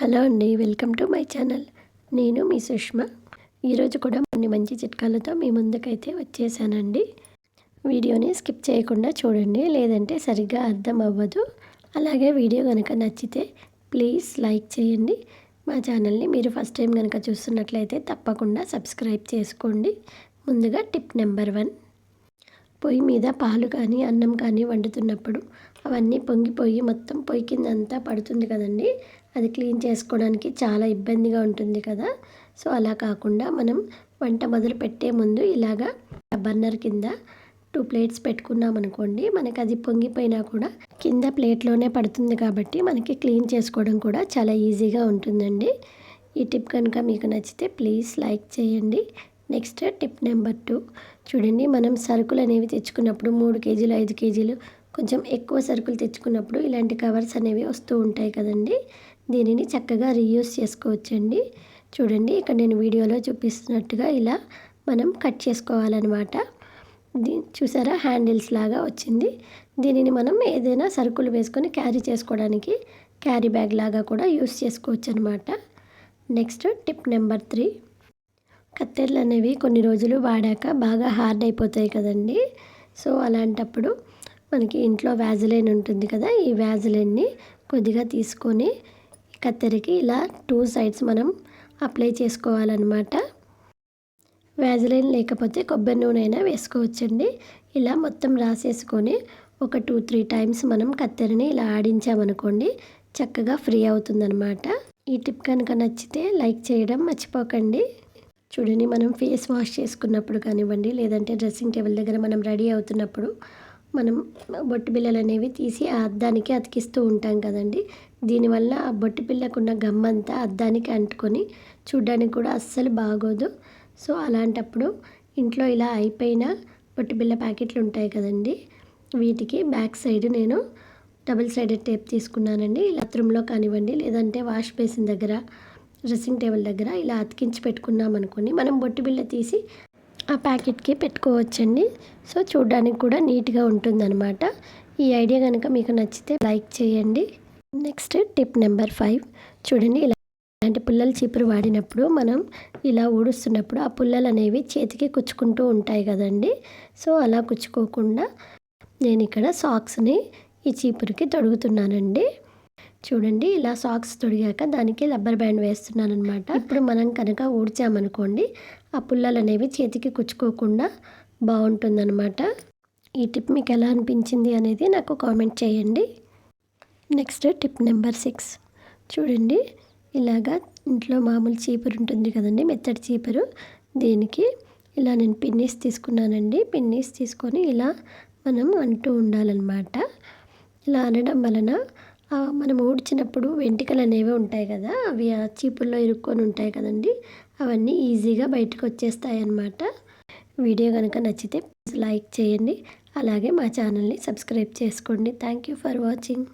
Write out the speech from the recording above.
Hello అండి, welcome to my channel. నేను మీ సుష్మా. ఈరోజు కూడా కొన్ని మంచి చిట్కాలతో మీ ముందుకైతే వచ్చేసానండి. వీడియోని స్కిప్ చేయకుండా చూడండి, లేదంటే సరిగ్గా అర్థం అవ్వదు. అలాగే వీడియో కనుక నచ్చితే ప్లీజ్ లైక్ చేయండి. మా ఛానల్ని మీరు ఫస్ట్ టైం కనుక చూస్తున్నట్లయితే తప్పకుండా సబ్స్క్రైబ్ చేసుకోండి. ముందుగా టిప్ నెంబర్ 1, పొయ్యి మీద పాలు కానీ అన్నం కానీ వండుతున్నప్పుడు అవన్నీ పొంగిపోయి మొత్తం పొయ్యి కింద అంతా పడుతుంది కదండి. అది క్లీన్ చేసుకోవడానికి చాలా ఇబ్బందిగా ఉంటుంది కదా. సో అలా కాకుండా మనం వంట మొదలు పెట్టే ముందు ఇలాగా బర్నర్ కింద 2 ప్లేట్స్ పెట్టుకున్నాం అనుకోండి, మనకి అది పొంగిపోయినా కూడా కింద ప్లేట్లోనే పడుతుంది కాబట్టి మనకి క్లీన్ చేసుకోవడం కూడా చాలా ఈజీగా ఉంటుందండి. ఈ టిప్ కనుక మీకు నచ్చితే ప్లీజ్ లైక్ చేయండి. నెక్స్ట్ టిప్ నెంబర్ 2, చూడండి, మనం సరుకులు అనేవి తెచ్చుకున్నప్పుడు 3 కేజీలు 5 కేజీలు కొంచెం ఎక్కువ సరుకులు తెచ్చుకున్నప్పుడు ఇలాంటి కవర్స్ అనేవి వస్తూ ఉంటాయి కదండి. దీనిని చక్కగా రీయూస్ చేసుకోవచ్చండి. చూడండి, ఇక్కడ నేను వీడియోలో చూపిస్తున్నట్టుగా ఇలా మనం కట్ చేసుకోవాలన్నమాట. చూసారా, హ్యాండిల్స్ లాగా వచ్చింది. దీనిని మనం ఏదైనా సరుకులు వేసుకొని క్యారీ చేసుకోవడానికి క్యారీ బ్యాగ్ లాగా కూడా యూస్ చేసుకోవచ్చు అనమాట. నెక్స్ట్ టిప్ నెంబర్ 3, కత్తెరలు అనేవి కొన్ని రోజులు వాడాక బాగా హార్డ్ అయిపోతాయి కదండి. సో అలాంటప్పుడు మనకి ఇంట్లో వ్యాజిలైన్ ఉంటుంది కదా, ఈ వ్యాజిలైన్ని కొద్దిగా తీసుకొని కత్తెరకి ఇలా 2 సైడ్స్ మనం అప్లై చేసుకోవాలన్నమాట. వ్యాజిలైన్ లేకపోతే కొబ్బరి నూనె అయినా వేసుకోవచ్చండి. ఇలా మొత్తం రాసేసుకొని ఒక 2-3 టైమ్స్ మనం కత్తెరని ఇలా ఆడించామనుకోండి, చక్కగా ఫ్రీ అవుతుందన్నమాట. ఈ టిప్ కనుక నచ్చితే లైక్ చేయడం మర్చిపోకండి. చూడండి, మనం ఫేస్ వాష్ చేసుకున్నప్పుడు కానివ్వండి, లేదంటే డ్రెస్సింగ్ టేబుల్ దగ్గర మనం రెడీ అవుతున్నప్పుడు మనం బొట్టు బిళ్ళలు అనేవి తీసి ఆ అద్దానికి అతికిస్తూ ఉంటాం కదండి. దీనివల్ల ఆ బొట్టు బిళ్ళకున్న గమ్మంతా అద్దానికి అంటుకొని చూడ్డానికి కూడా అస్సలు బాగోదు. సో అలాంటప్పుడు ఇంట్లో ఇలా అయిపోయిన బొట్టు బిళ్ళ ప్యాకెట్లు ఉంటాయి కదండి, వీటికి బ్యాక్ సైడ్ నేను డబుల్ సైడెడ్ టేప్ తీసుకున్నానండి. ఇలా బాత్రూంలో కానివ్వండి, లేదంటే వాష్ బేసిన్ దగ్గర, డ్రెస్సింగ్ టేబుల్ దగ్గర ఇలా అతికించి పెట్టుకున్నాం అనుకోండి, మనం బొట్టు బిళ్ళ తీసి ఆ ప్యాకెట్కి పెట్టుకోవచ్చండి. సో చూడడానికి కూడా నీట్గా ఉంటుందన్నమాట. ఈ ఐడియా కనుక మీకు నచ్చితే లైక్ చేయండి. నెక్స్ట్ టిప్ నెంబర్ 5, చూడండి, ఇలాంటి పుల్లల చీపురు వాడినప్పుడు మనం ఇలా ఊడుస్తున్నప్పుడు ఆ పుల్లలు అనేవి చేతికి కుచ్చుకుంటూ ఉంటాయి కదండి. సో అలా కుచ్చుకోకుండా నేను ఇక్కడ సాక్స్ని ఈ చీపురుకి తొడుగుతున్నానండి. చూడండి, ఇలా సాక్స్ తొడిగాక దానికి రబ్బర్ బ్యాండ్ వేస్తున్నాను అనమాట. ఇప్పుడు మనం కనుక ఊడ్చామనుకోండి, ఆ పుల్లలు అనేవి చేతికి కుచ్చుకోకుండా బాగుంటుందన్నమాట. ఈ టిప్ మీకు ఎలా అనిపించింది అనేది నాకు కామెంట్ చేయండి. నెక్స్ట్ టిప్ నెంబర్ 6, చూడండి, ఇలాగా ఇంట్లో మామూలు చీపురు ఉంటుంది కదండి, మెత్తడి చీపురు, దీనికి ఇలా నేను పిన్నీస్ తీసుకున్నానండి. పిన్నీస్ తీసుకొని ఇలా మనం అంటూ ఉండాలన్నమాట. ఇలా అనడం వలన మనం ఊడ్చినప్పుడు వెంట్రుకలు అనేవి ఉంటాయి కదా, అవి ఆ చీపుల్లో ఇరుక్కొని ఉంటాయి కదండి, అవన్నీ ఈజీగా బయటకు వచ్చేస్తాయి అన్నమాట. వీడియో కనుక నచ్చితే లైక్ చేయండి. అలాగే మా ఛానల్ని సబ్స్క్రైబ్ చేసుకోండి. Thank you for watching.